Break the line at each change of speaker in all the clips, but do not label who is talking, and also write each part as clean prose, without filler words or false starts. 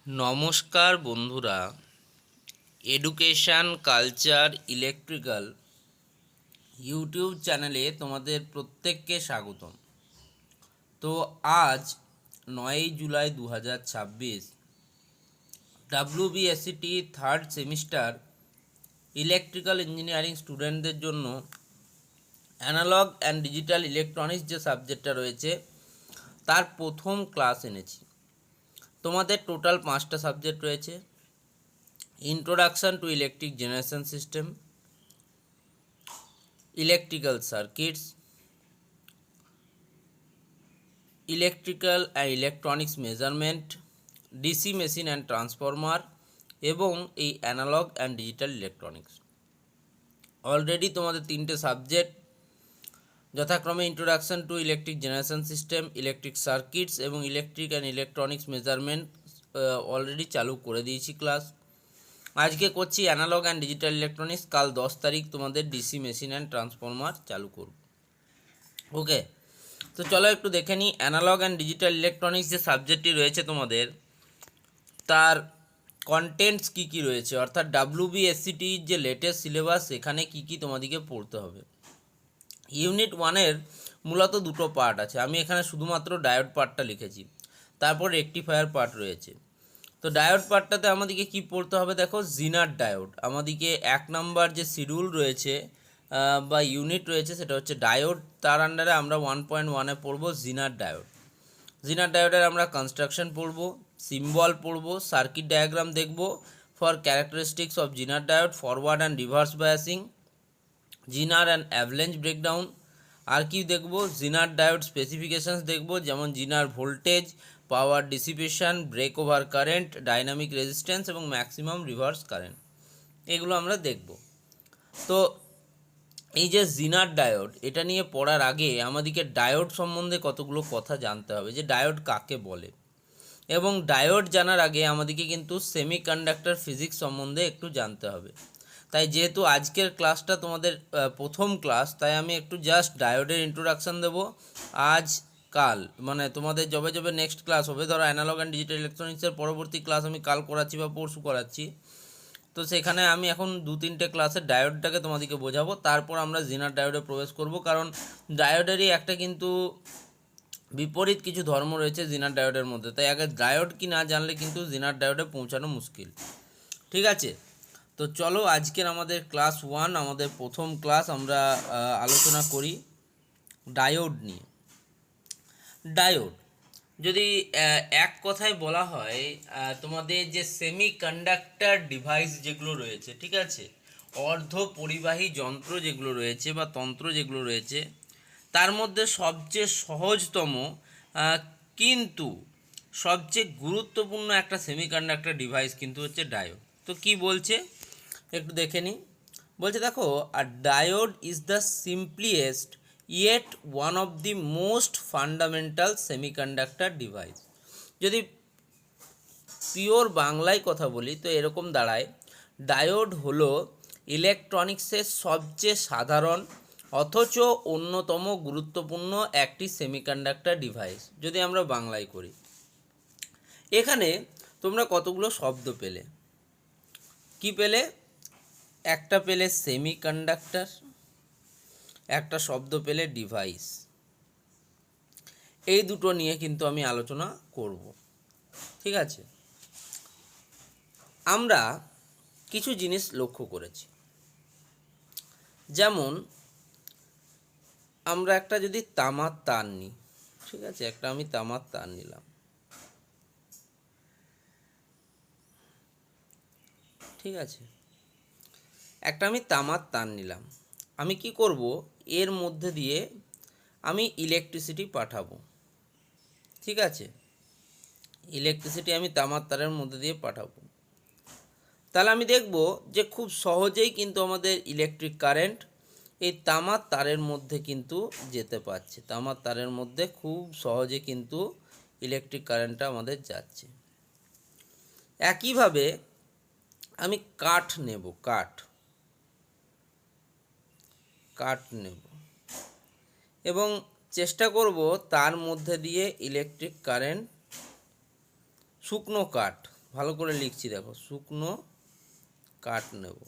নমস্কার বন্ধুরা, education culture electrical YouTube চ্যানেলে তোমাদের প্রত্যেককে স্বাগতম। তো আজ 9 July 2026 WBSCT third semester electrical engineering স্টুডেন্টদের জন্য অ্যানালগ অ্যান্ড ডিজিটাল ইলেকট্রনিক্স যে সাবজেক্টটা রয়েছে তার প্রথম ক্লাস এনেছি। তোমাদের টোটাল 5টা সাবজেক্ট রয়েছে: Introduction to Electric Generation System, Electrical Circuits, Electrical and Electronics Measurement, DC Machine and Transformer এবং এই analog and digital electronics. Already তোমাদের 3টে সাবজেক্ট যথাক্রমে introduction to electric generation system, electric circuits এবং electric and electronics measurement already চালু করে দিয়েছি class. আজকে করছি অ্যানালগ অ্যান্ড ডিজিটাল ইলেকট্রনিক্স, কাল 10 তারিখ তোমাদের ডিসি মেশিন অ্যান্ড ট্রান্সফরমার চালু করব। ওকে, তো চলো একটু দেখে নিই অ্যানালগ অ্যান্ড ডিজিটাল ইলেকট্রনিক্স যে সাবজেক্টটি রয়েছে তোমাদের, তার কন্টেন্টস কী কী রয়েছে, অর্থাৎ WBSCTর যে লেটেস্ট সিলেবাস সেখানে কী কী তোমাদেরকে পড়তে হবে। ইউনিট 1-এর মূলত দুটো পার্ট আছে, আমি এখানে শুধুমাত্র ডায়োড পার্টটা লিখেছি, তারপর রেকটিফায়ার পার্ট রয়েছে। তো ডায়োড পার্টটাতে আমাদেরকে কি পড়তে হবে, দেখো জিনার ডায়োড। আমাদেরকে 1 নাম্বার যে শিডিউল রয়েছে বা ইউনিট রয়েছে সেটা হচ্ছে ডায়োড, তার আন্ডারে আমরা 1.1-এ পড়ব জিনার ডায়োড। জিনার ডায়োডের আমরা কনস্ট্রাকশন পড়ব, সিম্বল পড়ব, সার্কিট ডায়াগ্রাম দেখব for characteristics of zener diode, forward and reverse biasing, zener and avalanche breakdown. আর কি দেখব, জিনার ডায়োড স্পেসিফিকেশানস দেখব, যেমন zener voltage, power dissipation, break over current, dynamic resistance এবং ম্যাক্সিমাম রিভার্স কারেন্ট, এগুলো আমরা দেখব। তো এই যে জিনার ডায়োড, এটা নিয়ে পড়ার আগে আমাদেরকে ডায়োড সম্বন্ধে কতগুলো কথা জানতে হবে, যে ডায়োড কাকে বলে। এবং ডায়োড জানার আগে আমাদেরকে কিন্তু সেমিকন্ডাক্টর ফিজিক্স সম্বন্ধে একটু জানতে হবে। তাই যেহেতু আজকের ক্লাসটা তোমাদের প্রথম ক্লাস, তাই আমি একটু জাস্ট ডায়োডের ইন্ট্রোডাকশান দেবো। আজ কাল মানে তোমাদের যবে যবে নেক্সট ক্লাস হবে, ধরো অ্যানালগ অ্যান্ড ডিজিটাল ইলেকট্রনিক্সের পরবর্তী ক্লাস আমি কাল করাচ্ছি বা পরশু করাচ্ছি, তো সেখানে আমি এখন 2-3টে ক্লাসের ডায়োডটাকে তোমাদেরকে বোঝাবো, তারপর আমরা জিনার ডায়োডে প্রবেশ করব। কারণ ডায়োডেরই একটা কিন্তু বিপরীত কিছু ধর্ম রয়েছে জিনার ডায়োডের মধ্যে, তাই আগে ডায়োড কি না জানলে কিন্তু জিনার ডায়োডে পৌঁছানো মুশকিল। ঠিক আছে, তো চলো আজকের আমাদের ক্লাস 1, আমাদের প্রথম ক্লাস, আমরা আলোচনা করি ডায়োড নিয়ে। ডায়োড যদি এক কথায় বলা হয়, তোমাদের যে সেমি কন্ডাক্টর ডিভাইস যেগুলো রয়েছে, ঠিক আছে, অর্ধ পরিবাহী যন্ত্র যেগুলো রয়েছে বা তন্ত্র যেগুলো রয়েছে, তার মধ্যে সবচেয়ে সহজতম কিন্তু সবচেয়ে গুরুত্বপূর্ণ একটা সেমিকন্ডাক্টর ডিভাইস কিন্তু হচ্ছে ডায়োড। তো কি বলছে একটু দেখে নিই। বলছে দেখো, a diode is the simplest yet one of the most fundamental semiconductor device. যদি পিওর বাংলায় কথা বলি তো এরকম দাঁড়ায়, ডায়োড হলো ইলেকট্রনিক্সের সবচেয়ে সাধারণ অথচ অন্যতম গুরুত্বপূর্ণ একটি সেমিকন্ডাক্টর ডিভাইস, যদি আমরা বাংলায় করি। এখানে তোমরা কতগুলো শব্দ পেলে, কি পেলে, একটা পেলে সেমিকন্ডাক্টর, একটা শব্দ পেলে ডিভাইস। এই দুটো নিয়ে কিন্তু আমি আলোচনা করব। ঠিক আছে, আমরা কিছু জিনিস লক্ষ্য করেছি, যেমন আমরা একটা যদি তামার তার নিই, ঠিক আছে, একটা আমি তামার তার নিলাম, ঠিক আছে, একটা আমি তামার তার নিলাম, আমি কি করব, এর মধ্যে দিয়ে আমি ইলেকট্রিসিটি পাঠাবো। ঠিক আছে, ইলেকট্রিসিটি আমি তামার তারের মধ্যে দিয়ে পাঠাবো, তাহলে আমি দেখব যে খুব সহজেই কিন্তু আমাদের ইলেকট্রিক কারেন্ট এই তামার তারের মধ্যে কিন্তু যেতে পারছে, তামার তারের মধ্যে খুব সহজে কিন্তু ইলেকট্রিক কারেন্টটা আমাদের যাচ্ছে। একইভাবে আমি কাঠ নেব, কাঠ নেব এবং চেষ্টা করব তার মধ্যে দিয়ে ইলেকট্রিক কারেন্ট, শুকনো কাঠ ভালো করে লিখছি, দেখো, শুকনো কাঠ নেব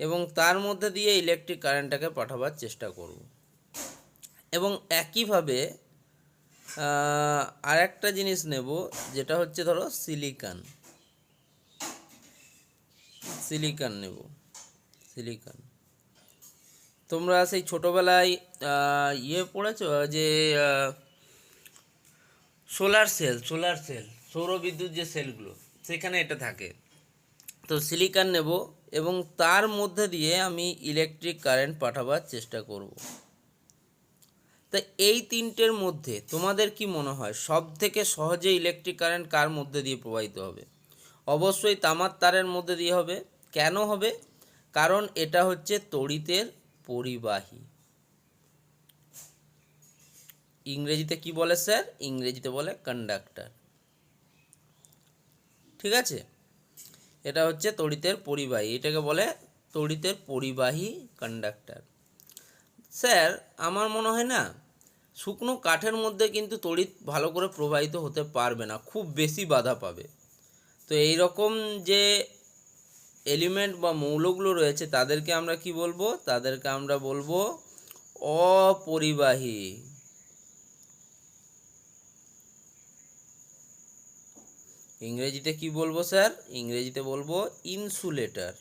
এবং তার মধ্যে দিয়ে ইলেকট্রিক কারেন্টটাকে পাঠাবার চেষ্টা করব। এবং একইভাবে আর একটা জিনিস নেব, যেটা হচ্ছে ধরো সিলিকন নেব। সিলিকন তোমরা সেই ছোটোবেলায় পড়েছো যে সোলার সেল সৌরবিদ্যুৎ যে সেলগুলো, সেখানে এটা থাকে। তো সিলিকন নেব এবং তার মধ্যে দিয়ে আমি ইলেকট্রিক কারেন্ট পাঠাবার চেষ্টা করব। তা এই তিনটের মধ্যে তোমাদের কি মনে হয় সব থেকে সহজে ইলেকট্রিক কারেন্ট কার মধ্যে দিয়ে প্রবাহিত হবে? অবশ্যই তামার তারের মধ্যে দিয়ে হবে। কেন হবে? কারণ এটা হচ্ছে তড়িতের পরিবাহী। ইংরেজিতে কি বলে স্যার? ইংরেজিতে বলে কন্ডাক্টর। ঠিক আছে, এটা হচ্ছে তড়িতের পরিবাহী, এটাকে বলে তড়িতের পরিবাহী কন্ডাক্টর। স্যার আমার মনে হয় না শুকনো কাঠের মধ্যে কিন্তু তড়িৎ ভালো করে প্রবাহিত হতে পারবে না, খুব বেশি বাধা পাবে। তো এই রকম যে এলিমেন্ট বা মৌলগুলো রয়েছে তাদেরকে আমরা কি বলবো? তাদেরকে আমরা বলবো অপরিবাহী। ইংরেজিতে কি বলবো স্যার? ইংরেজিতে বলবো ইনসুলেটর।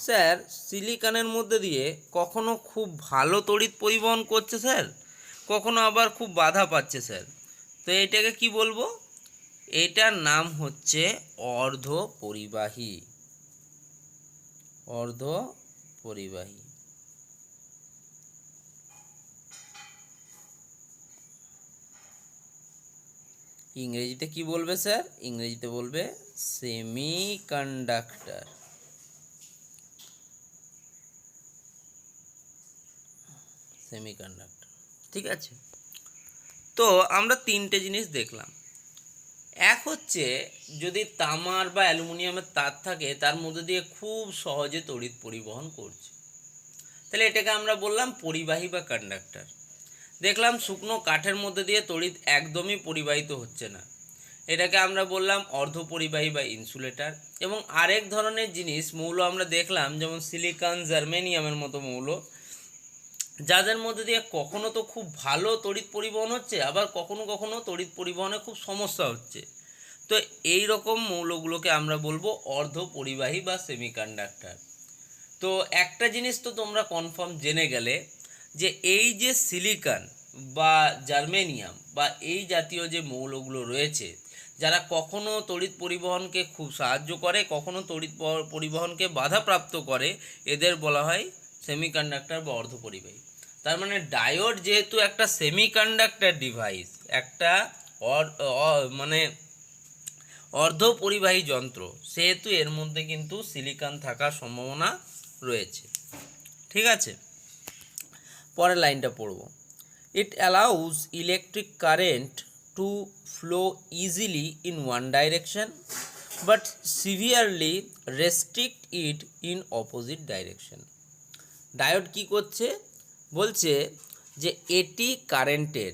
স্যার সিলিকনের মধ্যে দিয়ে কখনো খুব ভালো তড়িৎ পরিবহন করছে স্যার, কখনো আবার খুব বাধা পাচ্ছে স্যার। তো এটাকে কি বলবো? এটার নাম হচ্ছে অর্ধ পরিবাহী। অর্ধ পরিবাহী। ইংরেজিতে কি বলবে স্যার? ইংরেজিতে বলবে সেমিকন্ডাক্টর। সেমিকন্ডাক্টর, ঠিক আছে। তো আমরা তিনটে জিনিস দেখলাম। এক হচ্ছে যদি তামার বা অ্যালুমিনিয়ামের তার থাকে, তার মধ্যে দিয়ে খুব সহজে তড়িৎ পরিবহন করছে, তাহলে এটাকে আমরা বললাম পরিবাহী বা কন্ডাক্টর। দেখলাম শুকনো কাঠের মধ্যে দিয়ে তড়িৎ একদমই পরিবাহিত হচ্ছে না, এটাকে আমরা বললাম অর্ধপরিবাহী বা ইনসুলেটর। এবং আরেক ধরনের জিনিস মৌল আমরা দেখলাম, যেমন সিলিকন, জার্মেনিয়ামের মতো মৌল, যাদের মধ্যে দিয়ে কখনো তো খুব ভালো তড়িৎ পরিবহন হচ্ছে, আবার কখনো কখনো তড়িৎ পরিবহনে খুব সমস্যা হচ্ছে। তো এই রকম মৌলগুলোকে আমরা বলবো অর্ধপরিবাহী বা সেমিকন্ডাক্টর। তো একটা জিনিস তো তোমরা কনফার্ম জেনে গেলে যে এই যে সিলিকন বা জার্মেনিয়াম বা এই জাতীয় যে মৌলগুলো রয়েছে, যারা কখনো তড়িৎ পরিবহনকে খুব সাহায্য করে, কখনো তড়িৎ পরিবহনকে বাধাপ্রাপ্ত করে, এদের বলা হয় সেমিকন্ডাক্টর বা অর্ধপরিবাহী। তার মানে ডায়োড যেহেতু একটা সেমিকন্ডাক্টর ডিভাইস, একটা মানে অর্ধপরিবাহী যন্ত্র, সেহেতু এর মধ্যে কিন্তু সিলিকন থাকার সম্ভাবনা রয়েছে। ঠিক আছে, পরের লাইনটা পড়ব। It allows electric current to flow easily in one direction but severely restrict it in opposite direction. Diode কি করছে? বলছে যে এটি কারেন্টের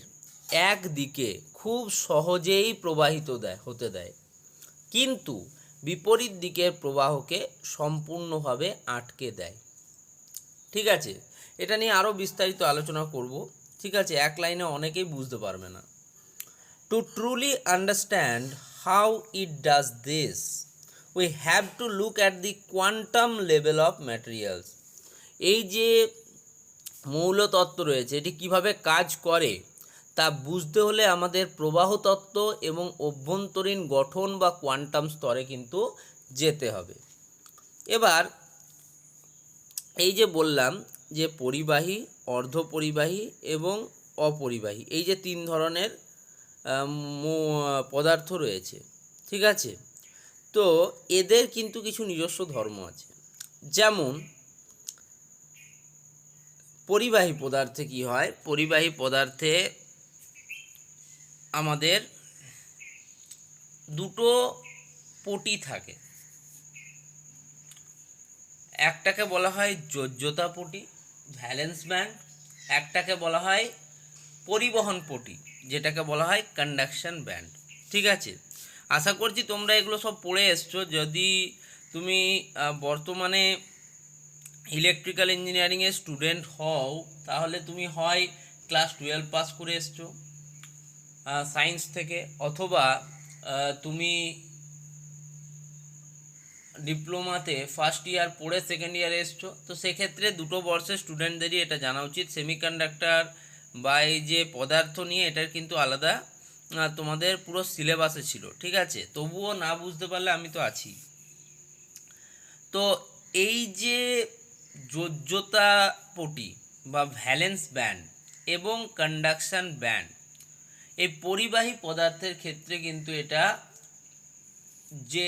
এক দিকে খুব সহজেই প্রবাহিত হতে দেয়, কিন্তু বিপরীত দিকের প্রবাহকে সম্পূর্ণভাবে আটকে দেয়। ঠিক আছে, এটা নিয়ে আরও বিস্তারিত আলোচনা করব। ঠিক আছে, এক লাইনে অনেকেই বুঝতে পারবে না। Two truly understand how it does this, we have to look at the quantum level of materials. এই যে মৌলতত্ত্ব রয়েছে, এটি কিভাবে কাজ করে তা বুঝতে হলে আমাদের প্রবাহ তত্ত্ব এবং অভ্যন্তরীণ গঠন বা কোয়ান্টাম স্তরে কিন্তু যেতে হবে। এবার এই যে বললাম যে পরিবাহী, অর্ধপরিবাহী এবং অপরিবাহী, এই যে তিন ধরনের পদার্থ রয়েছে, ঠিক আছে। তো এদের কিন্তু কিছু নিজস্ব ধর্ম আছে। যেমন পরিবাহী পদার্থে কি হয়? পরিবাহী পদার্থে আমাদের দুটো পটি থাকে, একটাকে বলা হয় যোজ্যতা পটি, ভ্যালেন্স ব্যান্ড, একটাকে বলা হয় পরিবহন পটি, যেটাকে বলা হয় কন্ডাকশন ব্যান্ড। ঠিক আছে, আশা করছি তোমরা এগুলো সব পড়ে এসছো। যদি তুমি বর্তমানে ইলেকট্রিক্যাল ইঞ্জিনিয়ারিংয়ের স্টুডেন্ট হও, তাহলে তুমি হয় ক্লাস 12 পাস করে এসছো সায়েন্স থেকে, অথবা তুমি ডিপ্লোমাতে ফার্স্ট ইয়ার পড়ে সেকেন্ড ইয়ারে এসছো। তো সেক্ষেত্রে দুটো বর্ষের স্টুডেন্টদেরই এটা জানা উচিত। সেমিকন্ডাক্টর বা এই যে পদার্থ নিয়ে এটার কিন্তু আলাদা তোমাদের পুরো সিলেবাসে ছিল, ঠিক আছে। তবুও না বুঝতে পারলে আমি তো আছি। তো এই যে যোজ্যতা পটি বা ভ্যালেন্স ব্যান্ড এবং কন্ডাকশন ব্যান্ড, এই পরিবাহী পদার্থের ক্ষেত্রে কিন্তু এটা যে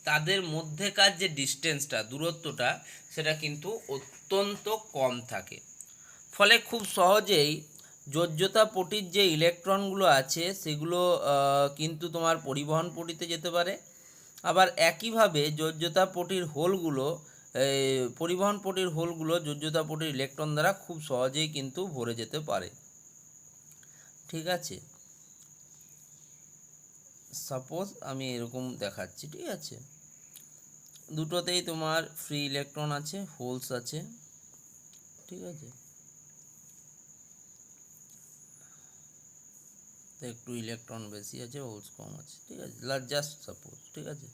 তাদের মধ্যেকার যে ডিস্টেন্সটা, দূরত্বটা, সেটা কিন্তু অত্যন্ত কম থাকে। ফলে খুব সহজেই যোজ্যতা পটির যে ইলেকট্রনগুলো আছে সেগুলো কিন্তু তোমার পরিবহন পটিতে যেতে পারে। আবার একইভাবে যোজ্যতা পটির হোলগুলো, পরিবহন পটির হোলগুলো যোজ্যতা পটির ইলেকট্রন দ্বারা খুব সহজেই কিন্তু ভরে যেতে পারে, ঠিক আছে। সাপোজ আমি এরকম দেখাচ্ছি, ঠিক আছে। দুটোতেই তোমার ফ্রি ইলেকট্রন আছে, হোলস আছে, ঠিক আছে। তো একটু ইলেকট্রন বেশি আছে, হোলস কম আছে, ঠিক আছে। জাস্ট সাপোজ, ঠিক আছে।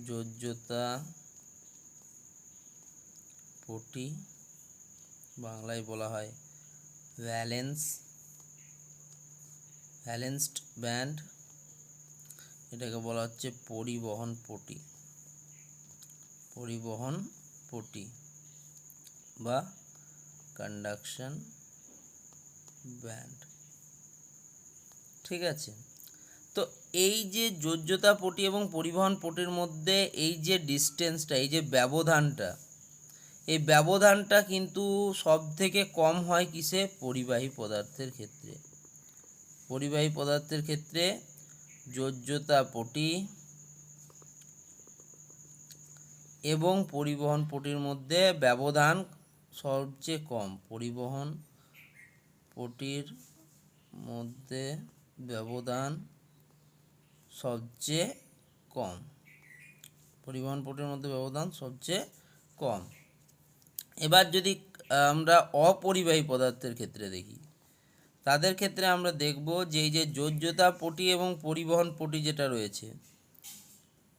যোজ্যতা পটি, বাংলায় বলা হয় ভ্যালেন্সড ব্যান্ড, এটাকে বলা হচ্ছে পরিবহন পটি বা কন্ডাকশন ব্যান্ড, ঠিক আছে। তো এই যে যোজ্যতা পটি এবং পরিবহন পটির মধ্যে এই যে ডিস্টেন্সটা, এই যে ব্যবধানটা, এই ব্যবধানটা কিন্তু সব থেকে কম হয় কিসে? পরিবাহী পদার্থের ক্ষেত্রে। পরিবাহী পদার্থের ক্ষেত্রে যোজ্যতা পটি এবং পরিবহন পটির মধ্যে ব্যবধান সবচেয়ে কম। পরিবহন পটির মধ্যে ব্যবধান সবচেয়ে কম। পরিবহন পটির মধ্যে ব্যবধান সবচেয়ে কম। এবার যদি আমরা অপরিবাহী পদার্থের ক্ষেত্রে দেখি, তাদের ক্ষেত্রে আমরা দেখব যে এই যে যোজ্যতা পটি এবং পরিবহন পটি যেটা রয়েছে,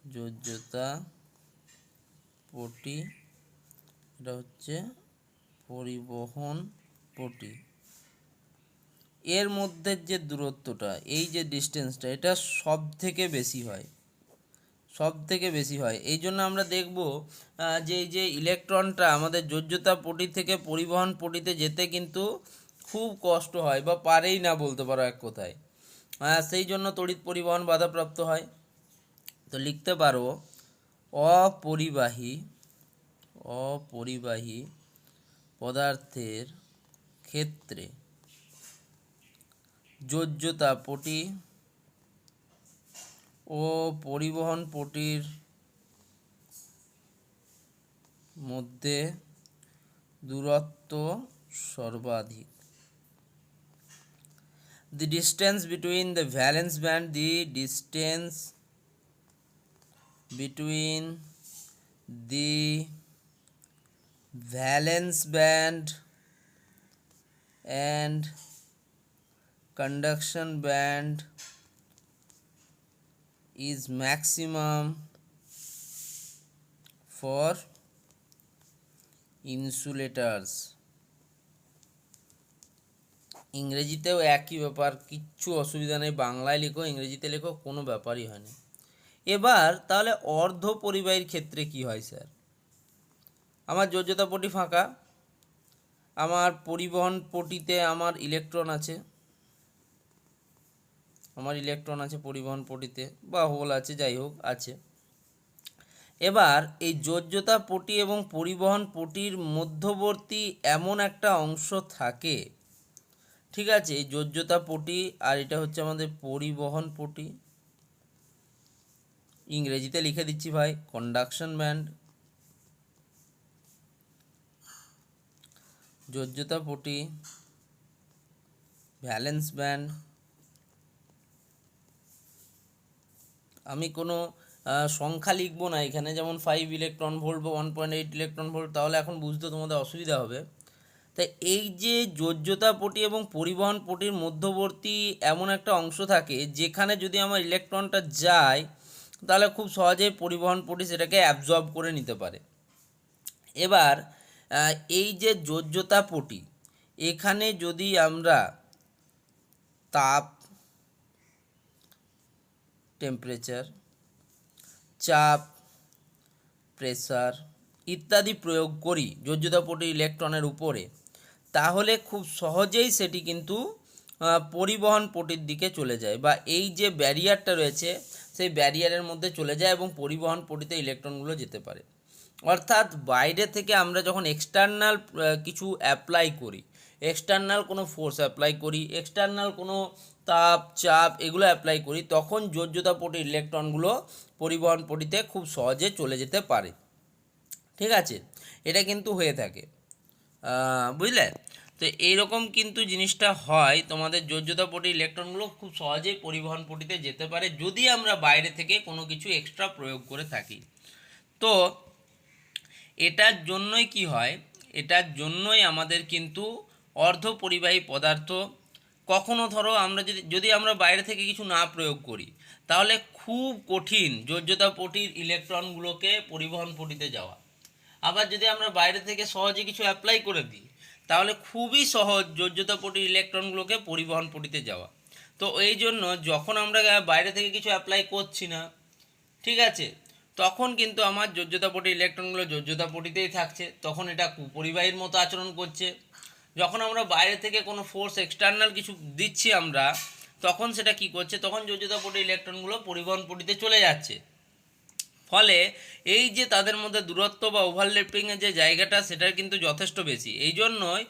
যোজ্যতা পটি, এটা হচ্ছে পরিবহন পটি, এর মধ্যে যে দূরত্বটা, এই যে ডিস্টেন্সটা, এটা সব থেকে বেশি হয়, এই জন্য আমরা দেখব যে এই যে ইলেকট্রনটা আমাদের যোজ্যতা পটি থেকে পরিবহন পটিতে যেতে কিন্তু খুব কষ্ট হয়, বা পারেই না বলতে পারো এক কথায়। সেই জন্য তড়িৎ পরিবহন বাধাপ্রাপ্ত হয়। তো লিখতে পারো অপরিবাহী পদার্থের ক্ষেত্রে যোজ্যতা পটি ও পরিবহন পটির মধ্যে দূরত্ব সর্বাধিক। The distance between the valence band and conduction band is maximum for insulators. ইংরেজিতেও একই ব্যাপার, কিচ্ছু অসুবিধা নেই, বাংলায় লেখো ইংরেজিতে লেখো, কোনো ব্যাপারই হয় না। এবার তাহলে অর্ধ পরিবাহীর ক্ষেত্রে কি হয় স্যার? আমার যোজ্যতা পটি ফাঁকা, আমার পরিবহন পটিতে আমার ইলেকট্রন আছে, পরিবহন পটিতে, বা হোল আছে, যাই হোক আছে। এবার এই যোজ্যতা পটি এবং পরিবহন পটির মধ্যবর্তী এমন একটা অংশ থাকে, ঠিক আছে। এই যোজ্যতা পটি আর এটা হচ্ছে আমাদের পরিবহন পটি, ইংরেজিতে লিখে দিচ্ছি ভাই, কন্ডাকশন ব্যান্ড। যোজ্যতা পটি, ভ্যালেন্স ব্যান্ড, আমি কোনো সংখ্যা লিখবো না এখানে, যেমন 5 ইলেকট্রন ভোল্ট বা 1.8 ইলেকট্রন ভোল্ট, তাহলে এখন বুঝতে তোমাদের অসুবিধা হবে। তাই এই যে যোজ্যতা পটি এবং পরিবহন পটির মধ্যবর্তী এমন একটা অংশ থাকে যেখানে যদি আমার ইলেকট্রনটা যায় তাহলে খুব সহজেই পরিবহন পটি সেটাকে অ্যাবজর্ব করে নিতে পারে। এবার এই যে যোজ্যতা পটি, এখানে যদি আমরা তাপ, টেম্পারেচার, চাপ, প্রেসার ইত্যাদি প্রয়োগ করি যোজ্যতা পটির ইলেকট্রনের উপরে, তাহলে খুব সহজেই সেটি কিন্তু পরিবহন পটির দিকে চলে যায়, বা এই যে ব্যারিয়ারটা রয়েছে সেই ব্যারিয়ারের মধ্যে চলে যায় এবং পরিবহন পটিতে ইলেকট্রনগুলো যেতে পারে। অর্থাৎ বাইরে থেকে আমরা যখন এক্সটার্নাল কিছু অ্যাপ্লাই করি, এক্সটার্নাল কোনো ফোর্স অ্যাপ্লাই করি, এক্সটার্নাল কোনো তাপ, চাপ এগুলো অ্যাপ্লাই করি, তখন যোজ্যতা পটির ইলেকট্রনগুলো পরিবহন পটিতে খুব সহজে চলে যেতে পারে। ঠিক আছে, এটা কিন্তু হয়ে থাকে, বুঝলে? তো এইরকম কিন্তু জিনিসটা হয়, তোমাদের যোজ্যতা পটির ইলেকট্রনগুলো খুব সহজেই পরিবহন পটিতে যেতে পারে যদি আমরা বাইরে থেকে কোনো কিছু এক্সট্রা প্রয়োগ করে থাকি। তো এটার জন্যই কি হয়, এটার জন্যই আমাদের কিন্তু অর্ধপরিবাহী পদার্থ, কখনো ধরো আমরা যদি আমরা বাইরে থেকে কিছু না প্রয়োগ করি তাহলে খুব কঠিন যোজ্যতা পটির ইলেকট্রনগুলোকে পরিবহন পটিতে যাওয়া। আবার যদি আমরা বাইরে থেকে সহজে কিছু অ্যাপ্লাই করে দিই তাহলে খুবই সহজ যোজ্যতা পটির ইলেকট্রনগুলোকে পরিবহন পটিতে যাওয়া। তো এই জন্য যখন আমরা বাইরে থেকে কিছু অ্যাপ্লাই করছি না, ঠিক আছে, তখন কিন্তু আমার যোজ্যতা পটির ইলেকট্রনগুলো যোজ্যতা পটিতেই থাকছে, তখন এটা কুপরিবাহীর মতো আচরণ করছে। যখন আমরা বাইরে থেকে কোনো ফোর্স এক্সটার্নাল কিছু দিচ্ছি আমরা, তখন সেটা কি করছে, তখন যোজ্যতা পটির ইলেকট্রনগুলো পরিবহন পটিতে চলে যাচ্ছে। ফলে এই যে তাদের মধ্যে দূরত্ব বা ওভারল্যাপিংয়ের যে জায়গাটা সেটার কিন্তু যথেষ্ট বেশি। এই জন্যই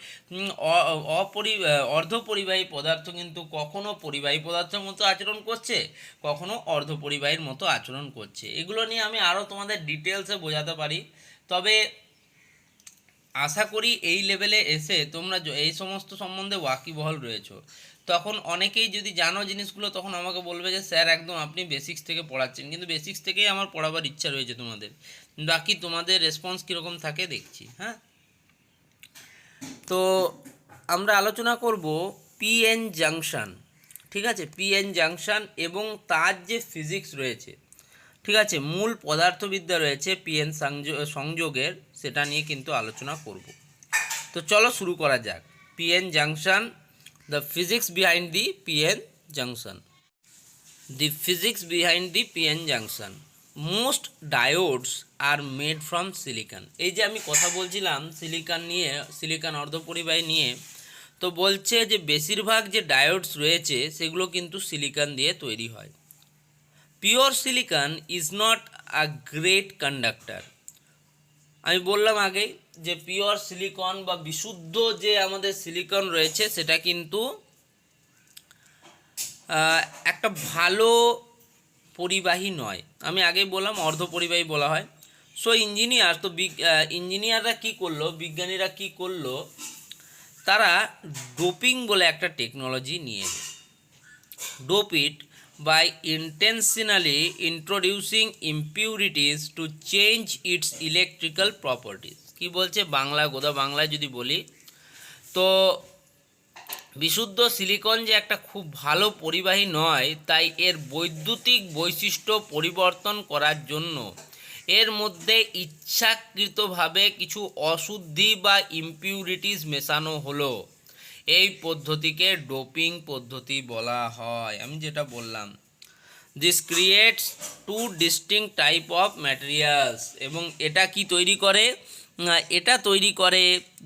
অর্ধপরিবাহী পদার্থ কিন্তু কখনো পরিবাহী পদার্থের মতো আচরণ করছে, কখনো অর্ধপরিবাহীর মতো আচরণ করছে। এগুলো নিয়ে আমি আরও তোমাদের ডিটেলসে বোঝাতে পারি, তবে আশা করি এই লেভেলে এসে তোমরা এই সমস্ত সম্বন্ধে ওয়াকিবহাল রয়েছো। তখন অনেকেই যদি জানো জিনিসগুলো তখন আমাকে বলবে যে স্যার একদম আপনি বেসিক্স থেকে পড়াচ্ছেন, কিন্তু বেসিক্স থেকেই আমার পড়াবার ইচ্ছা রয়েছে তোমাদের। বাকি তোমাদের রেসপন্স কীরকম থাকে দেখছি। হ্যাঁ, তো আমরা আলোচনা করব পিএন জাংশন। ঠিক আছে, পিএন জাংশন এবং তার যে ফিজিক্স রয়েছে, ঠিক আছে, মূল পদার্থবিদ্যা রয়েছে পিএন সংযোগের, সেটা নিয়ে কিন্তু আলোচনা করব। তো চলো শুরু করা যাক। PN junction, the physics behind the PN junction. The physics behind the PN junction. Most diodes are made from silicon. এই যে আমি কথা বলছিলাম সিলিকন নিয়ে, সিলিকন অর্ধপরিবাহী নিয়ে, তো বলছে যে বেশিরভাগ যে ডায়োডস রয়েছে সেগুলো কিন্তু সিলিকন দিয়ে তৈরি হয়। Pure silicon is not a great conductor. আমি বললাম আগেই যে পিওর সিলিকন বা বিশুদ্ধ যে আমাদের সিলিকন রয়েছে সেটা কিন্তু একটা ভালো পরিবাহী নয়। আমি আগেই বললাম অর্ধপরিবাহী বলা হয়। সো ইঞ্জিনিয়ার তো ইঞ্জিনিয়াররা কী করলো, বিজ্ঞানীরা কী করলো, তারা ডোপিং বলে একটা টেকনোলজি নিয়ে এলো। Dope it by intentionally introducing impurities to change its electrical properties. কী বলছে, বাংলা গোদা বাংলায় যদি বলি, তো বিশুদ্ধ সিলিকন যে একটা খুব ভালো পরিবাহী নয়, তাই এর বৈদ্যুতিক বৈশিষ্ট্য পরিবর্তন করার জন্য এর মধ্যে ইচ্ছাকৃতভাবে কিছু অশুদ্ধি বা ইমপিউরিটিস মেশানো হলো। এই পদ্ধতিকে ডোপিং পদ্ধতি বলা হয়। আমি যেটা বললাম, this creates two distinct type of materials, এবং এটা কি তৈরি করে, এটা তৈরি করে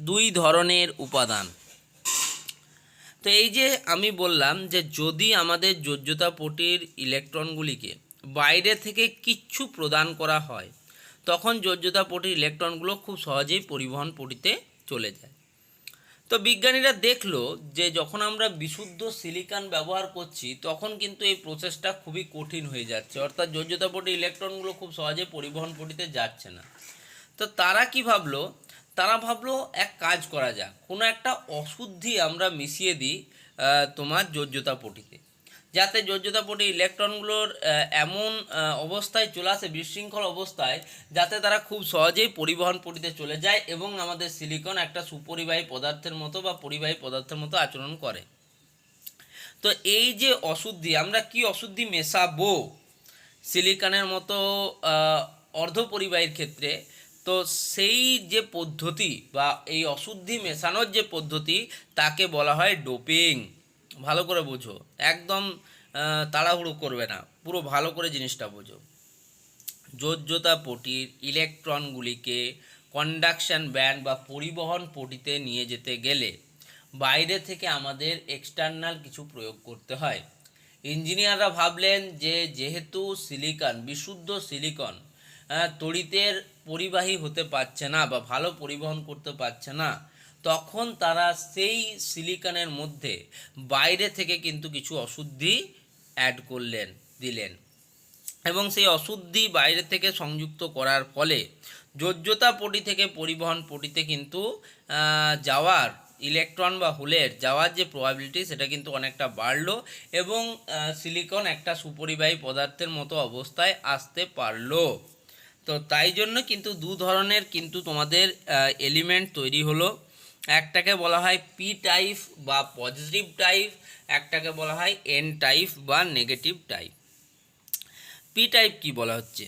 দুই ধরনের উপাদান। তো এই যে আমি বললাম যে যদি আমাদের যোজ্যতা পটির ইলেকট্রনগুলিকে বাইরে থেকে কিচ্ছু প্রদান করা হয় তখন যোজ্যতা পটির ইলেকট্রনগুলো খুব সহজেই পরিবহন পটিতে চলে যায়। তো বিজ্ঞানীরা দেখলো যে যখন আমরা বিশুদ্ধ সিলিকন ব্যবহার করছি তখন কিন্তু এই প্রসেসটা খুবই কঠিন হয়ে যাচ্ছে, অর্থাৎ যোজ্যতা পটির ইলেকট্রনগুলো খুব সহজে পরিবহন পটিতে যাচ্ছে না। তো তারা কি ভাবলো, তারা ভাবলো এক কাজ করা যাক, কোনো একটা অশুদ্ধি আমরা মিশিয়ে দিই তোমার যোজ্যতা পটিতে, যাতে যোজ্যতা পটি ইলেকট্রনগুলোর এমন অবস্থায় চলে আসে, বিশৃঙ্খল অবস্থায়, যাতে তারা খুব সহজেই পরিবহন পটিতে চলে যায় এবং আমাদের সিলিকন একটা সুপরিবাহী পদার্থের মতো বা পরিবাহী পদার্থের মতো আচরণ করে। তো এই যে অশুদ্ধি, আমরা কি অশুদ্ধি মেশাবো সিলিকনের মতো অর্ধপরিবাহীর ক্ষেত্রে, তো সেই যে পদ্ধতি বা এই অশুদ্ধি মেশানোর যে পদ্ধতি তাকে বলা হয় ডোপিং। ভালো করে বোঝো, একদম তাড়াহুড়ো করবে না, পুরো ভালো করে জিনিসটা বোঝো। যোজ্যতা পটির ইলেকট্রনগুলিকে কন্ডাকশন ব্যান্ড বা পরিবহন পটিতে নিয়ে যেতে গেলে বাইরে থেকে আমাদের এক্সটার্নাল কিছু প্রয়োগ করতে হয়। ইঞ্জিনিয়াররা ভাবলেন যে যেহেতু সিলিকন, বিশুদ্ধ সিলিকন তড়িতের পরিবাহী হতে পারছে না বা ভালো পরিবহন করতে পারছে না, তখন তারা সেই সিলিকনের মধ্যে বাইরে থেকে কিন্তু কিছু অশুদ্ধি অ্যাড দিলেন এবং সেই অশুদ্ধি বাইরে থেকে সংযুক্ত করার ফলে যোজ্যতা পটি থেকে পরিবহন পটিতে কিন্তু যাওয়ার ইলেকট্রন বা হোলের যাওয়ার যে প্রবাবিলিটি সেটা কিন্তু অনেকটা বাড়লো এবং সিলিকন একটা সুপরিবাহী পদার্থের মতো অবস্থায় আসতে পারলো। তো তাই জন্য কিন্তু দু ধরনের কিন্তু তোমাদের এলিমেন্ট তৈরি হলো। একটাকে বলা হয় পি টাইপ বা পজিটিভ টাইপ, একটাকে বলা হয় এন টাইপ বা নেগেটিভ টাইপ। পি টাইপ কি বলা হচ্ছে,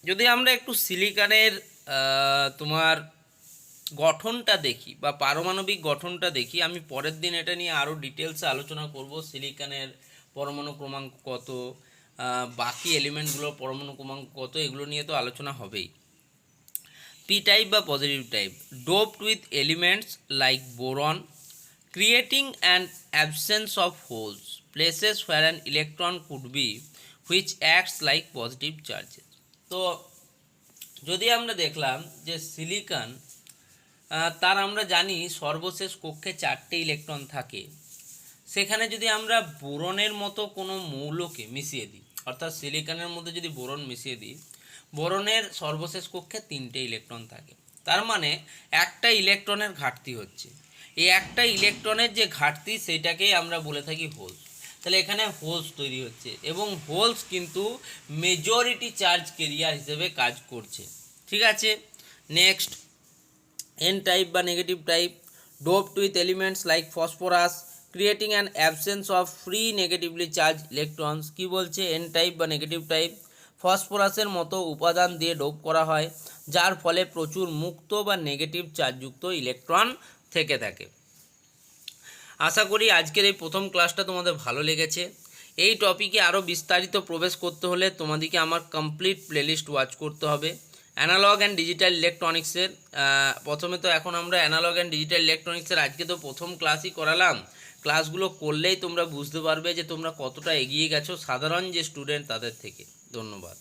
যদি আমরা একটু সিলিকনের তোমার গঠনটা দেখি বা পারমাণবিক গঠনটা দেখি, আমি পরের দিন এটা নিয়ে আরও ডিটেলসে আলোচনা করব, সিলিকনের পরমাণু ক্রমাঙ্ক কত, বাকি এলিমেন্টগুলোর পরমাণু ক্রমাঙ্ক কত, এগুলো নিয়ে তো আলোচনা হবেই। পি টাইপ বা positive type, doped with elements like boron, creating an absence of holes, places where an electron could be, which acts like positive charges. তো যদি আমরা দেখলাম যে সিলিকন, তার আমরা জানি সর্বশেষ কক্ষে 4টে ইলেকট্রন থাকে, সেখানে যদি আমরা বোরনের মতো কোনো মৌলকে মিশিয়ে দিই, অর্থাৎ সিলিকনের মধ্যে যদি বোরন মিশিয়ে দিই, বোরনের সর্বশেষ কক্ষে 3টে ইলেকট্রন থাকে, তার মানে একটা ইলেকট্রনের ঘাটতি হচ্ছে। এই একটা ইলেকট্রনের যে ঘাটতি সেটাকেই আমরা বলে থাকি হোলস। তাহলে এখানে হোলস তৈরি হচ্ছে এবং হোলস কিন্তু মেজরিটি চার্জ ক্যারিয়ার হিসেবে কাজ করছে। ঠিক আছে, নেক্সট এন টাইপ বা negative type, doped with elements like phosphorus, creating an absence of free negatively charge electrons. কী বলছে, এন টাইপ বা নেগেটিভ টাইপ ফসফরাসের মতো উপাদান দিয়ে ডোপ করা হয়, যার ফলে প্রচুর মুক্ত বা নেগেটিভ চার্জযুক্ত ইলেকট্রন থেকে থাকে। আশা করি আজকের এই প্রথম ক্লাসটা তোমাদের ভালো লেগেছে। এই টপিকে আরও বিস্তারিত প্রবেশ করতে হলে তোমাদেরকে আমার কমপ্লিট প্লেলিস্ট ওয়াচ করতে হবে। অ্যানালগ অ্যান্ড ডিজিটাল ইলেকট্রনিক্সের প্রথমে তো এখন আমরা অ্যানালগ অ্যান্ড ডিজিটাল ইলেকট্রনিক্সের আজকে তো প্রথম ক্লাসই করালাম। ক্লাসগুলো করলেই তোমরা বুঝতে পারবে যে তোমরা কতটা এগিয়ে গেছো সাধারণ যে স্টুডেন্ট তাদের থেকে। ধন্যবাদ।